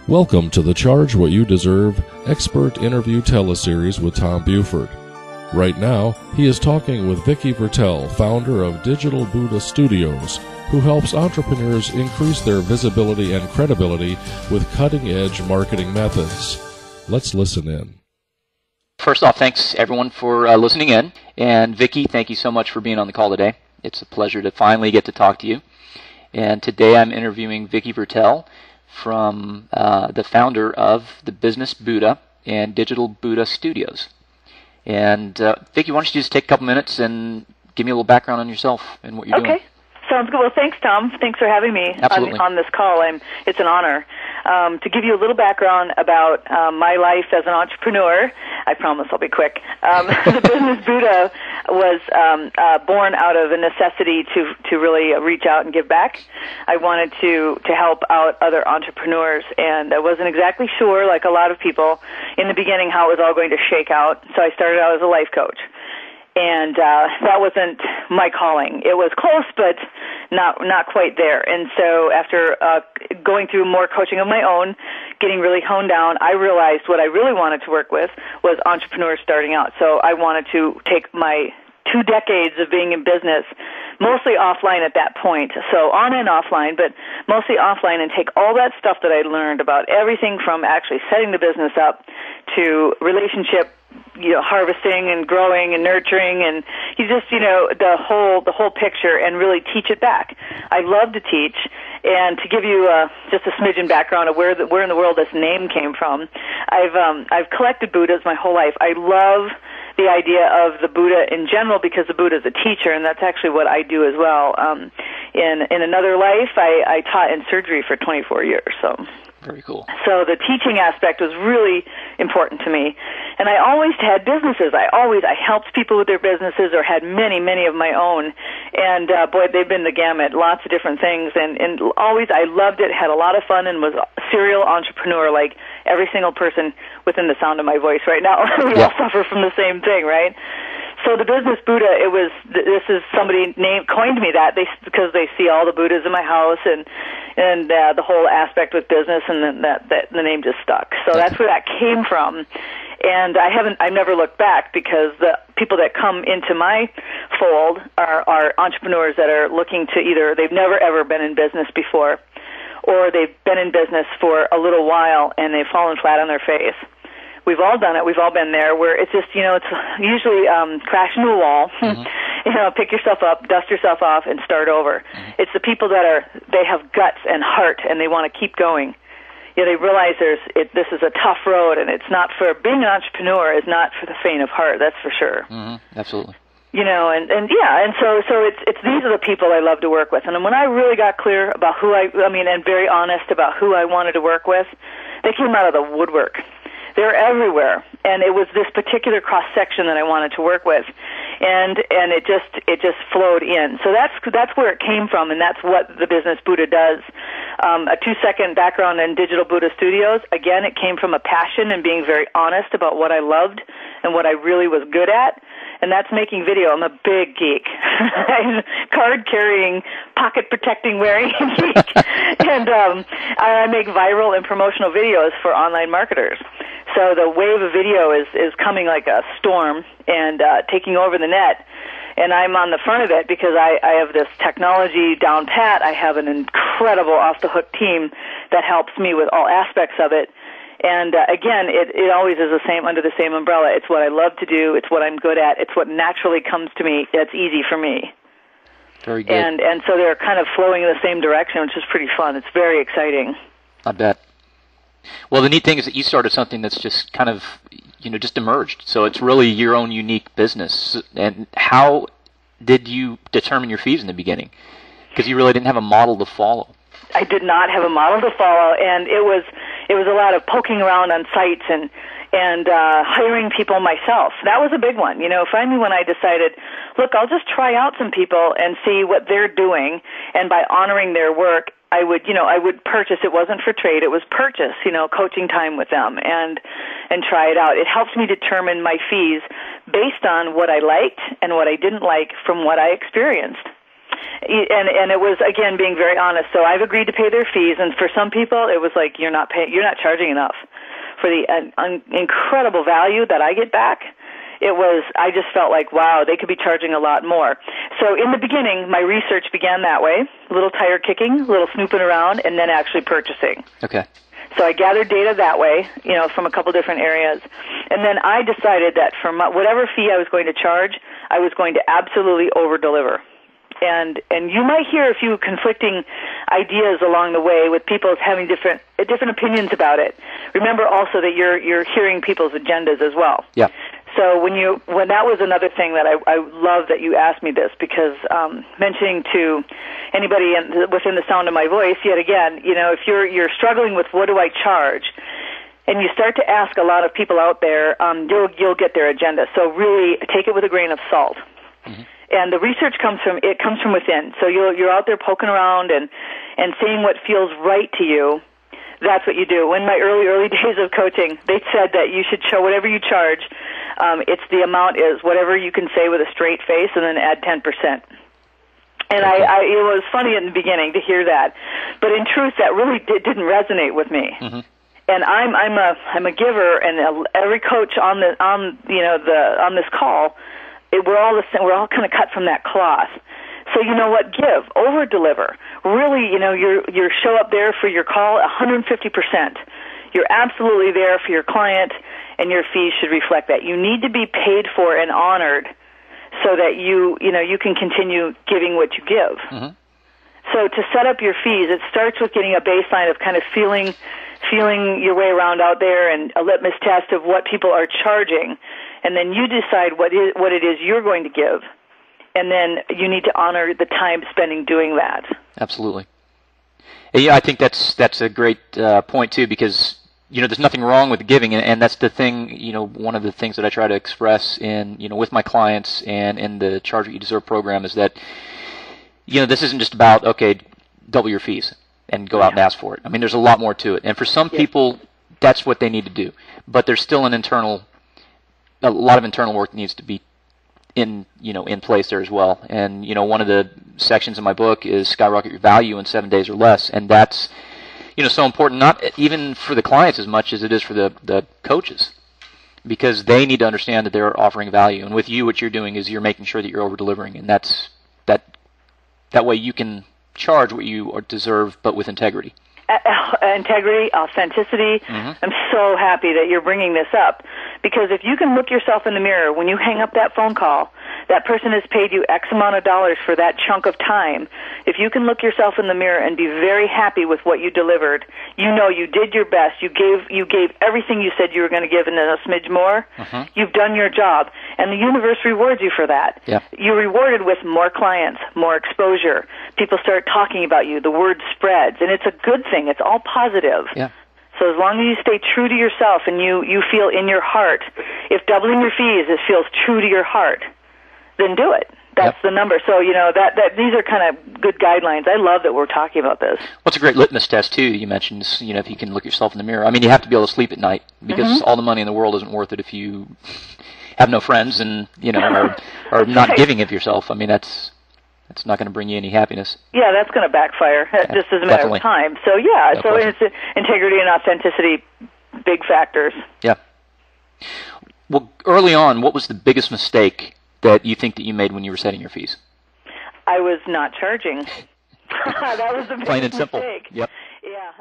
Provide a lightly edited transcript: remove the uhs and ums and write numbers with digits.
Welcome to the Charge What You Deserve Expert Interview Teleseries with Tom Buford. Right now, he is talking with Viki Viertel, founder of Digital Buddha Studios, who helps entrepreneurs increase their visibility and credibility with cutting-edge marketing methods. Let's listen in. First off, thanks everyone for listening in. And Viki, thank you so much for being on the call today. It's a pleasure to finally get to talk to you. And today I'm interviewing Viki Viertel, from the founder of the Business Buddha and Digital Buddha Studios. And Viki, why don't you just take a couple minutes and give me a little background on yourself and what you're doing. Okay, sounds good. Well, thanks, Tom. Thanks for having me on this call. It's an honor. To give you a little background about my life as an entrepreneur, I promise I'll be quick. The Business Buddha was born out of a necessity to really reach out and give back. I wanted to help out other entrepreneurs, and I wasn't exactly sure, like a lot of people, in the beginning how it was all going to shake out. So I started out as a life coach. And that wasn't my calling. It was close, but not quite there. And so after going through more coaching of my own, getting really honed down, I realized what I really wanted to work with was entrepreneurs starting out. So I wanted to take my 2 decades of being in business, mostly offline at that point, so on and offline, but mostly offline, and take all that stuff that I learned about everything from actually setting the business up to relationship, harvesting and growing and nurturing, and the whole picture, and really teach it back. I love to teach, and to give you just a smidgen background of where in the world this name came from, I've collected Buddhas my whole life. I love the idea of the Buddha in general because the Buddha is a teacher, and that's actually what I do as well. In another life, I taught in surgery for 24 years, so. Very cool. So the teaching aspect was really important to me. And I always had businesses. I helped people with their businesses, or had many, many of my own. And boy, they've been the gamut, lots of different things. And always I loved it, had a lot of fun, and was a serial entrepreneur like every single person within the sound of my voice right now. We all suffer from the same thing, right? So the Business Buddha, this is somebody coined me that because they see all the Buddhas in my house and the whole aspect with business, and then that the name just stuck. So that's where that came from. And I've never looked back, because the people that come into my fold are entrepreneurs that are looking to either they've never ever been in business before, or they've been in business for a little while and they've fallen flat on their face. We've all done it. We've all been there, where it's just, it's usually crash into a wall, pick yourself up, dust yourself off, and start over. Mm-hmm. It's the people that they have guts and heart, and they want to keep going. They realize this is a tough road, and it's not for being an entrepreneur is not for the faint of heart. That's for sure. Mm-hmm. Absolutely. And so it's these are the people I love to work with. And when I really got clear about and very honest about who I wanted to work with, they came out of the woodwork. They're everywhere, and it was this particular cross section that I wanted to work with, and it just flowed in. So that's where it came from, and that's what the Business Buddha does. A 2-second background in Digital Buddha Studios. Again, it came from a passion and being very honest about what I loved and what I really was good at. And that's making video. I'm a big geek. Card-carrying, pocket-protecting wearing geek. And I make viral and promotional videos for online marketers. So the wave of video is coming like a storm and taking over the net. And I'm on the front of it because I have this technology down pat. I have an incredible off-the-hook team that helps me with all aspects of it. And again, it always is the same, under the same umbrella. It's what I love to do. It's what I'm good at. It's what naturally comes to me. It's easy for me. Very good. And so they're kind of flowing in the same direction, which is pretty fun. It's very exciting. I bet. Well, the neat thing is that you started something that's just kind of, just emerged. So it's really your own unique business. And how did you determine your fees in the beginning? Because you really didn't have a model to follow. I did not have a model to follow, and it was a lot of poking around on sites and hiring people myself. That was a big one. Finally when I decided, look, I'll just try out some people and see what they're doing, and by honoring their work, I would purchase. It wasn't for trade, it was purchase, coaching time with them and try it out. It helped me determine my fees based on what I liked and what I didn't like from what I experienced. And it was, again, being very honest. So I've agreed to pay their fees, and for some people, it was like, you're not charging enough for the incredible value that I get back. I just felt like, wow, they could be charging a lot more. So in the beginning, my research began that way, a little tire kicking, a little snooping around, and then actually purchasing. Okay. So I gathered data that way, from a couple different areas. And then I decided that for whatever fee I was going to charge, I was going to absolutely over-deliver. And you might hear a few conflicting ideas along the way with people having different opinions about it. Remember also that you're hearing people's agendas as well. Yeah. So when that was another thing that I love that you asked me this, because mentioning to anybody within the sound of my voice, yet again, if you're struggling with what do I charge, and you start to ask a lot of people out there, you'll get their agenda. So really take it with a grain of salt. Mm-hmm. And the research comes from within. So you're out there poking around and seeing what feels right to you. That's what you do. In my early days of coaching, they said that you should show whatever you charge. It's the amount is whatever you can say with a straight face, and then add 10%. And it was funny in the beginning to hear that, but in truth, that really didn't resonate with me. Mm-hmm. And I'm a giver, and every coach on this call, we're all kind of cut from that cloth. So you know what? Give, over deliver. Really, you show up there for your call 150%. You're absolutely there for your client, and your fees should reflect that. You need to be paid for and honored so that you can continue giving what you give. Mm-hmm. So to set up your fees, it starts with getting a baseline of kind of feeling your way around out there, and a litmus test of what people are charging, and then you decide what it is you're going to give. And then you need to honor the time spending doing that. Absolutely. Yeah, I think that's a great point too, because there's nothing wrong with giving, and that's the thing. One of the things that I try to express in with my clients and in the Charge What You Deserve program is that this isn't just about double your fees and go out and ask for it. I mean, there's a lot more to it, and for some people, that's what they need to do. But there's still a lot of internal work that needs to be in place there as well. And one of the sections in my book is skyrocket your value in 7 days or less, and that's so important, not even for the clients as much as it is for the coaches, because they need to understand that they're offering value. And with you, what you're doing is you're making sure that you're over delivering, and that way you can charge what you deserve, but with integrity. Integrity, authenticity. Mm-hmm. I'm so happy that you're bringing this up, because if you can look yourself in the mirror when you hang up that phone call, that person has paid you X amount of dollars for that chunk of time. If you can look yourself in the mirror and be very happy with what you delivered, you did your best. You gave everything you said you were going to give, and then a smidge more. Mm-hmm. You've done your job, and the universe rewards you for that. Yeah. You're rewarded with more clients, more exposure. People start talking about you. The word spreads, and it's a good thing. It's all positive. Yeah. So as long as you stay true to yourself and you feel in your heart, if doubling your fees feels true to your heart, then do it. That's the number. So, that these are kind of good guidelines. I love that we're talking about this. Well, it's a great litmus test, too. You mentioned, if you can look yourself in the mirror. I mean, you have to be able to sleep at night, because mm-hmm. all the money in the world isn't worth it if you have no friends and, are not giving of yourself. I mean, that's not going to bring you any happiness. Yeah, that's going to backfire just as a matter of time. So, so it's integrity and authenticity, big factors. Yeah. Well, early on, what was the biggest mistake that you think that you made when you were setting your fees? I was not charging. That was the biggest Plain and simple. mistake. Yep. Yeah.